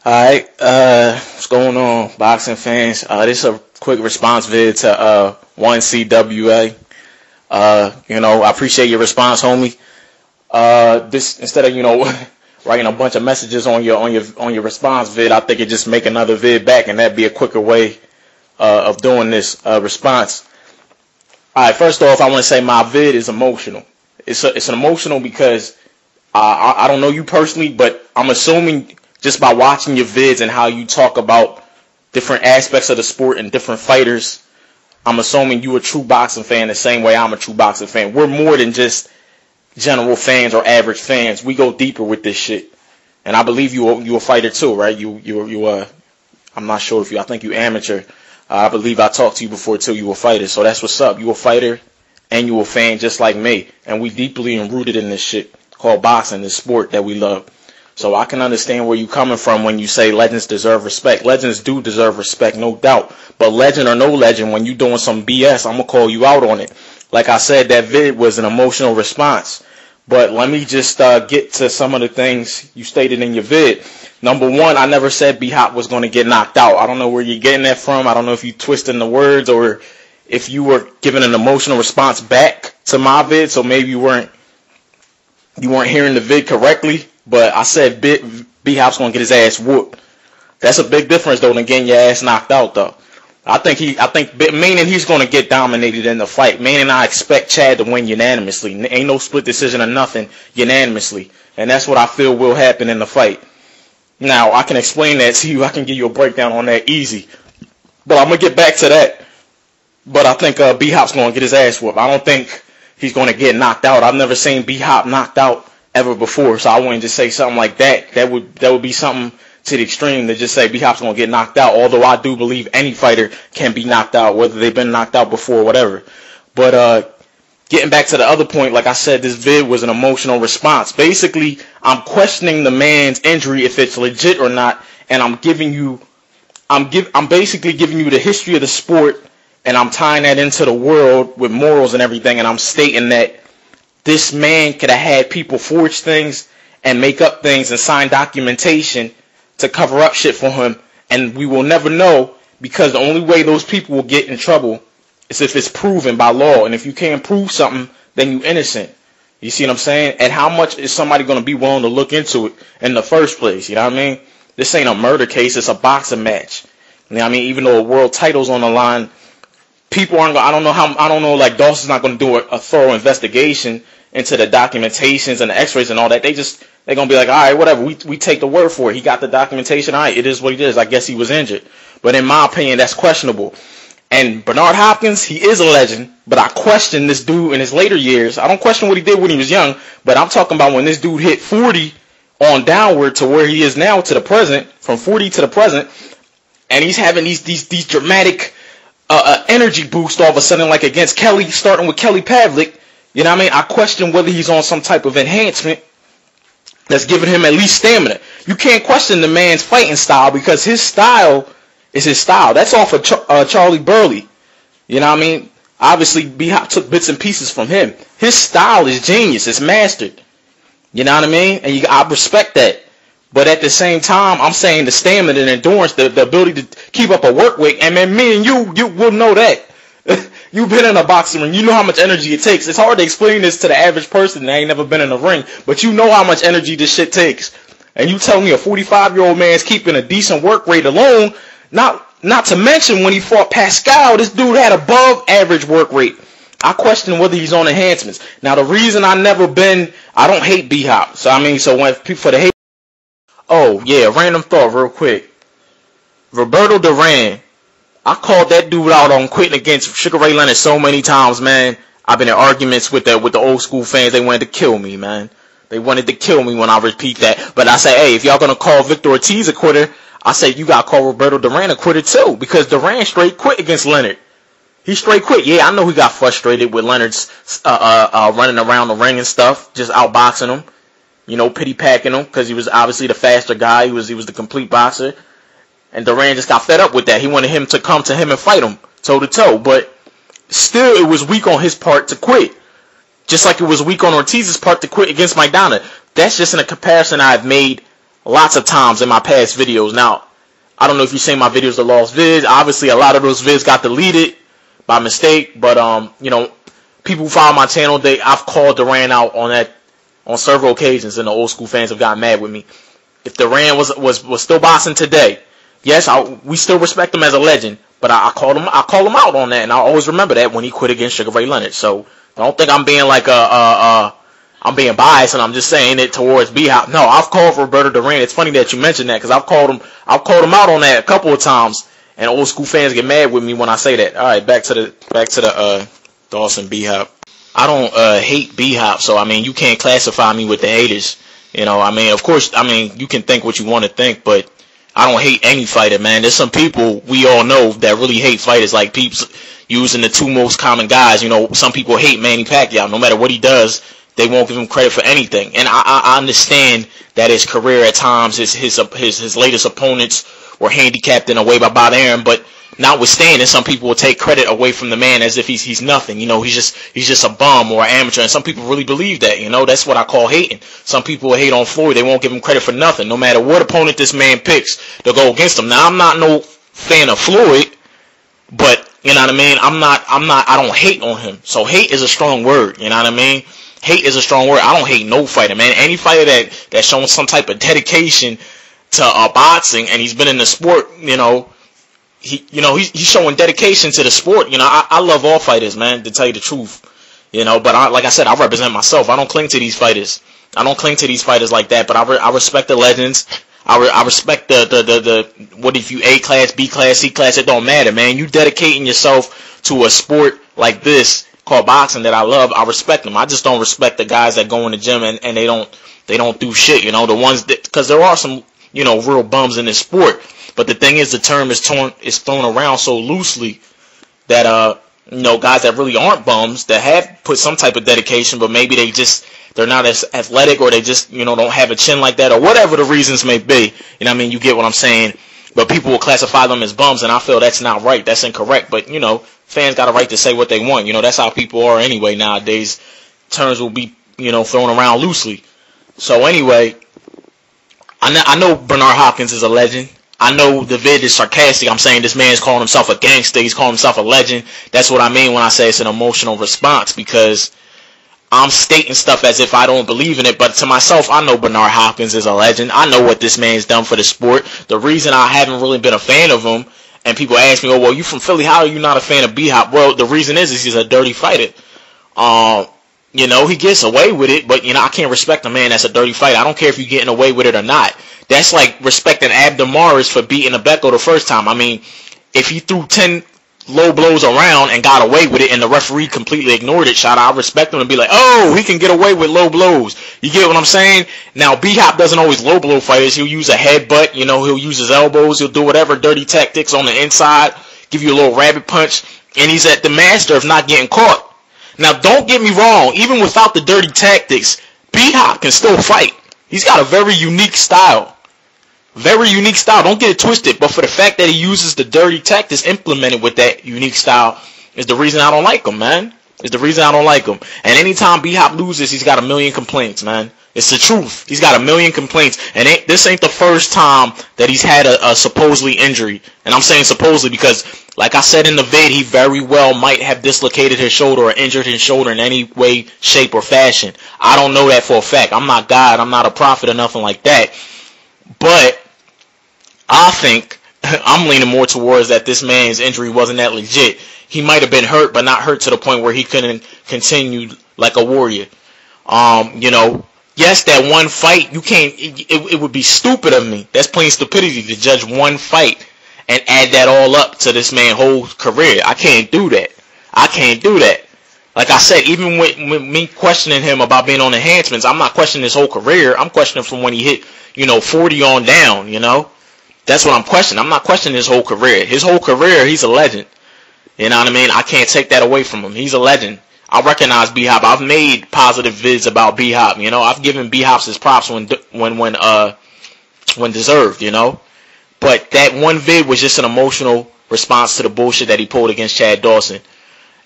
Alright, what's going on, boxing fans? This is a quick response vid to 1CWA. I appreciate your response, homie. This instead of writing a bunch of messages on your response vid, I think it just make another vid back, and that'd be a quicker way of doing this response. Alright, first off, I want to say my vid is emotional. It's an emotional because I don't know you personally, but I'm assuming just by watching your vids and how you talk about different aspects of the sport and different fighters, I'm assuming you a true boxing fan the same way I'm a true boxing fan. We're more than just general fans or average fans. We go deeper with this shit. And I believe you a fighter too, right? I'm not sure if I think you amateur. I believe I talked to you before too. You a fighter, so that's what's up. You a fighter and you a fan just like me. And we deeply rooted in this shit called boxing, this sport that we love. So I can understand where you're coming from when you say legends deserve respect. Legends do deserve respect, no doubt. But legend or no legend, when you're doing some BS, I'm going to call you out on it. Like I said, that vid was an emotional response. But let me just get to some of the things you stated in your vid. Number one, I never said B-Hop was going to get knocked out. I don't know where you're getting that from. I don't know if you twisting the words or if you were giving an emotional response back to my vid. So maybe you weren't hearing the vid correctly. But I said B-Hop's going to get his ass whooped. That's a big difference, though, than getting your ass knocked out, though. I think meaning he's going to get dominated in the fight. Meaning I expect Chad to win unanimously. Ain't no split decision or nothing, unanimously. And that's what I feel will happen in the fight. Now, I can explain that to you. I can give you a breakdown on that easy. But I'm going to get back to that. But I think B-Hop's going to get his ass whooped. I don't think he's going to get knocked out. I've never seen B-Hop knocked out ever before, so I wouldn't just say something like that. That would be something to the extreme to just say B-Hop's gonna get knocked out. Although I do believe any fighter can be knocked out, whether they've been knocked out before or whatever. But getting back to the other point, like I said, this vid was an emotional response. Basically, I'm questioning the man's injury if it's legit or not, and I'm basically giving you the history of the sport, and I'm tying that into the world with morals and everything, and I'm stating that this man could have had people forge things and make up things and sign documentation to cover up shit for him. And we will never know, because the only way those people will get in trouble is if it's proven by law. And if you can't prove something, then you're innocent. You see what I'm saying? And how much is somebody going to be willing to look into it in the first place? You know what I mean? This ain't a murder case. It's a boxing match. You know what I mean? Even though a world title's on the line, people aren't going to, I don't know, like Dawson's not going to do a thorough investigation into the documentations and the x-rays and all that. They're going to be like, all right, whatever. We take the word for it. He got the documentation. All right, it is what it is. I guess he was injured. But in my opinion, that's questionable. And Bernard Hopkins, he is a legend, but I question this dude in his later years. I don't question what he did when he was young, but I'm talking about when this dude hit 40 on downward to where he is now to the present, from 40 to the present, and he's having these dramatic energy boosts all of a sudden, like against Kelly, starting with Kelly Pavlik. You know what I mean? I question whether he's on some type of enhancement that's giving him at least stamina. You can't question the man's fighting style, because his style is his style. That's off of Charlie Burley. You know what I mean? Obviously, B-Hop took bits and pieces from him. His style is genius. It's mastered. You know what I mean? And I respect that. But at the same time, I'm saying the stamina and endurance, the ability to keep up a work rate. And man, me and you will know that. You've been in a boxing ring. You know how much energy it takes. It's hard to explain this to the average person that ain't never been in a ring, but you know how much energy this shit takes. And you tell me a 45-year-old man's keeping a decent work rate alone, not to mention when he fought Pascal, this dude had above average work rate. I question whether he's on enhancements. Now, the reason I don't hate B-Hop. So when people for the hate. Oh, yeah, random thought real quick. Roberto Duran. I called that dude out on quitting against Sugar Ray Leonard so many times, man. I've been in arguments with the old school fans. They wanted to kill me, man. They wanted to kill me when I repeat that. But I say, hey, if y'all gonna call Victor Ortiz a quitter, I say you gotta call Roberto Duran a quitter too, because Duran straight quit against Leonard. He straight quit. Yeah, I know he got frustrated with Leonard's running around the ring and stuff, just outboxing him, pity packing him, because he was obviously the faster guy. He was the complete boxer. And Duran just got fed up with that. He wanted him to come to him and fight him toe-to-toe. But still, it was weak on his part to quit. Just like it was weak on Ortiz's part to quit against Maidana. That's just in a comparison I've made lots of times in my past videos. Now, I don't know if you've seen my videos, the lost vids. Obviously, a lot of those vids got deleted by mistake. But, you know, people who follow my channel, I've called Duran out on several occasions, and the old school fans have gotten mad with me. If Duran was still boxing today, yes, we still respect him as a legend. But I called him out on that, and I always remember that when he quit against Sugar Ray Leonard. So don't think I'm being like I'm being biased and I'm just saying it towards B-Hop. No, I've called for Roberto Duran. It's funny that you mentioned that because I've called him out on that a couple of times, and old school fans get mad with me when I say that. All right, back to the Dawson B-Hop. I don't hate B-Hop, so I mean you can't classify me with the haters. You know, I mean, of course, I mean you can think what you want to think, but I don't hate any fighter, man. There's some people we all know that really hate fighters, like peeps using the two most common guys. You know, some people hate Manny Pacquiao. No matter what he does, they won't give him credit for anything. And I understand that his career at times, his latest opponents were handicapped in a way by Bob Arum, but notwithstanding, some people will take credit away from the man as if he's nothing. You know, he's just a bum or an amateur, and some people really believe that. You know, that's what I call hating. Some people will hate on Floyd. They won't give him credit for nothing, no matter what opponent this man picks to go against him. Now, I'm not no fan of Floyd, but you know what I mean. I don't hate on him. So hate is a strong word. You know what I mean. Hate is a strong word. I don't hate no fighter, man. Any fighter that's shown some type of dedication to boxing and he's been in the sport, you know. He's showing dedication to the sport. You know, I love all fighters, man, to tell you the truth. You know, but like I said, I represent myself. I don't cling to these fighters. I don't cling to these fighters like that. But I respect the legends. I respect the what if you A class, B class, C class, it don't matter, man. You dedicating yourself to a sport like this called boxing that I love. I respect them. I just don't respect the guys that go in the gym and they don't do shit. You know, the ones that, because there are some, you know, real bums in this sport. But the thing is, the term is thrown around so loosely that you know, guys that really aren't bums, that have put some type of dedication, but maybe they're not as athletic, or they just, you know, don't have a chin like that, or whatever the reasons may be. You know what I mean? You get what I'm saying? But people will classify them as bums, and I feel that's not right. That's incorrect. But, you know, fans got a right to say what they want. You know, that's how people are anyway nowadays. Terms will be, you know, thrown around loosely. So anyway, I know Bernard Hopkins is a legend. I know the vid is sarcastic. I'm saying this man's calling himself a gangster. He's calling himself a legend. That's what I mean when I say it's an emotional response, because I'm stating stuff as if I don't believe in it. But to myself, I know Bernard Hopkins is a legend. I know what this man's done for the sport. The reason I haven't really been a fan of him, and people ask me, oh, well, you from Philly, how are you not a fan of B-Hop? Well, the reason is he's a dirty fighter. You know, he gets away with it, but, you know, I can't respect a man that's a dirty fighter. I don't care if you're getting away with it or not. That's like respecting Abdul Maris for beating Abeko the first time. I mean, if he threw 10 low blows around and got away with it and the referee completely ignored it, I respect him and be like, oh, he can get away with low blows. You get what I'm saying? Now, B-Hop doesn't always low blow fighters. He'll use a headbutt, you know, he'll use his elbows, he'll do whatever dirty tactics on the inside, give you a little rabbit punch, and he's at the master of not getting caught. Now, don't get me wrong, even without the dirty tactics, B-Hop can still fight. He's got a very unique style. Very unique style. Don't get it twisted. But for the fact that he uses the dirty tactics implemented with that unique style is the reason I don't like him, man. Is the reason I don't like him. And anytime B-Hop loses, he's got a million complaints, man. It's the truth. He's got a million complaints. And this ain't the first time that he's had a supposedly injury. And I'm saying supposedly because, like I said in the vid, he very well might have dislocated his shoulder or injured his shoulder in any way, shape, or fashion. I don't know that for a fact. I'm not God. I'm not a prophet or nothing like that. But I think I'm leaning more towards that this man's injury wasn't that legit. He might have been hurt, but not hurt to the point where he couldn't continue like a warrior. You know, yes, that one fight, you can't, it would be stupid of me. That's plain stupidity to judge one fight and add that all up to this man's whole career. I can't do that. I can't do that. Like I said, even with me questioning him about being on enhancements, I'm not questioning his whole career. I'm questioning from when he hit, you know, 40 on down, you know. That's what I'm questioning. I'm not questioning his whole career. His whole career, he's a legend. You know what I mean? I can't take that away from him. He's a legend. I recognize B-Hop. I've made positive vids about B-Hop. You know, I've given B-Hops his props when deserved. You know, but that one vid was just an emotional response to the bullshit that he pulled against Chad Dawson.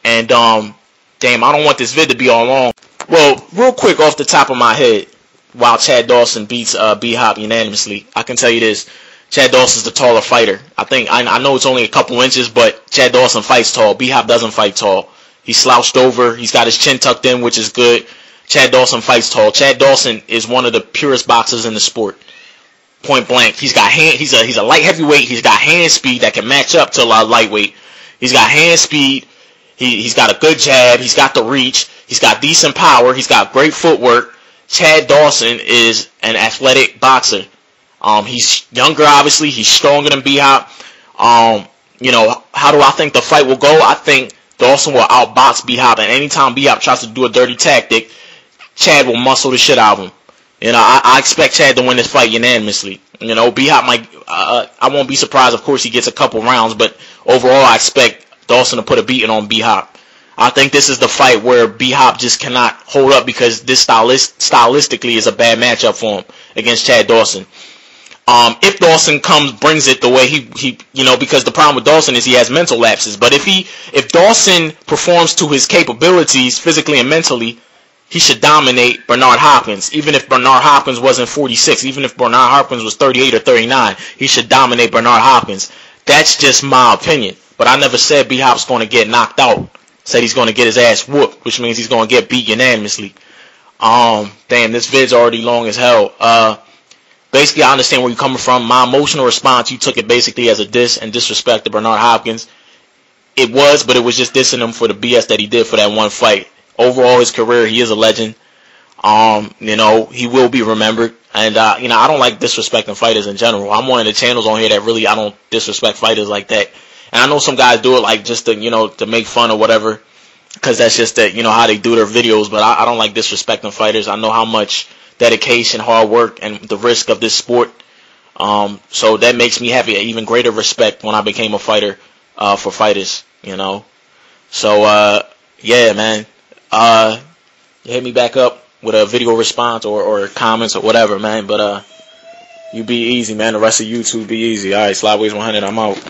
And damn, I don't want this vid to be all long. Well, real quick off the top of my head, while Chad Dawson beats B-Hop unanimously. I can tell you this. Chad Dawson's the taller fighter. I know it's only a couple inches, but Chad Dawson fights tall. B-Hop doesn't fight tall. He's slouched over. He's got his chin tucked in, which is good. Chad Dawson fights tall. Chad Dawson is one of the purest boxers in the sport. Point blank. He's a light heavyweight. He's got hand speed that can match up to a lot of lightweight. He's got hand speed. He's got a good jab. He's got the reach. He's got decent power. He's got great footwork. Chad Dawson is an athletic boxer. He's younger, obviously. He's stronger than B-Hop. How do I think the fight will go? I think Dawson will outbox B-Hop, and anytime B-Hop tries to do a dirty tactic, Chad will muscle the shit out of him. I expect Chad to win this fight unanimously. B-Hop might, I won't be surprised. Of course, he gets a couple rounds, but overall, I expect Dawson to put a beating on B-Hop. I think this is the fight where B-Hop just cannot hold up because this stylistically is a bad matchup for him against Chad Dawson. If Dawson brings it the way he because the problem with Dawson is he has mental lapses. But if Dawson performs to his capabilities physically and mentally, he should dominate Bernard Hopkins. Even if Bernard Hopkins wasn't 46, even if Bernard Hopkins was 38 or 39, he should dominate Bernard Hopkins. That's just my opinion. But I never said B-Hop's going to get knocked out. Said he's going to get his ass whooped, which means he's going to get beat unanimously. Damn, this vid's already long as hell. Basically, I understand where you're coming from. My emotional response, you took it basically as a diss and disrespect to Bernard Hopkins. It was, but it was just dissing him for the BS that he did for that one fight. Overall, his career, he is a legend. He will be remembered. And, I don't like disrespecting fighters in general. I'm one of the channels on here that really, I don't disrespect fighters like that. And I know some guys do it like just to, to make fun or whatever. Because that's just that, how they do their videos. But I don't like disrespecting fighters. I know how much dedication, hard work, and the risk of this sport. So that makes me have an even greater respect when I became a fighter for fighters, So, yeah, man. Hit me back up with a video response or comments or whatever, man. But you be easy, man. The rest of YouTube be easy. All right, Slideways 100, I'm out.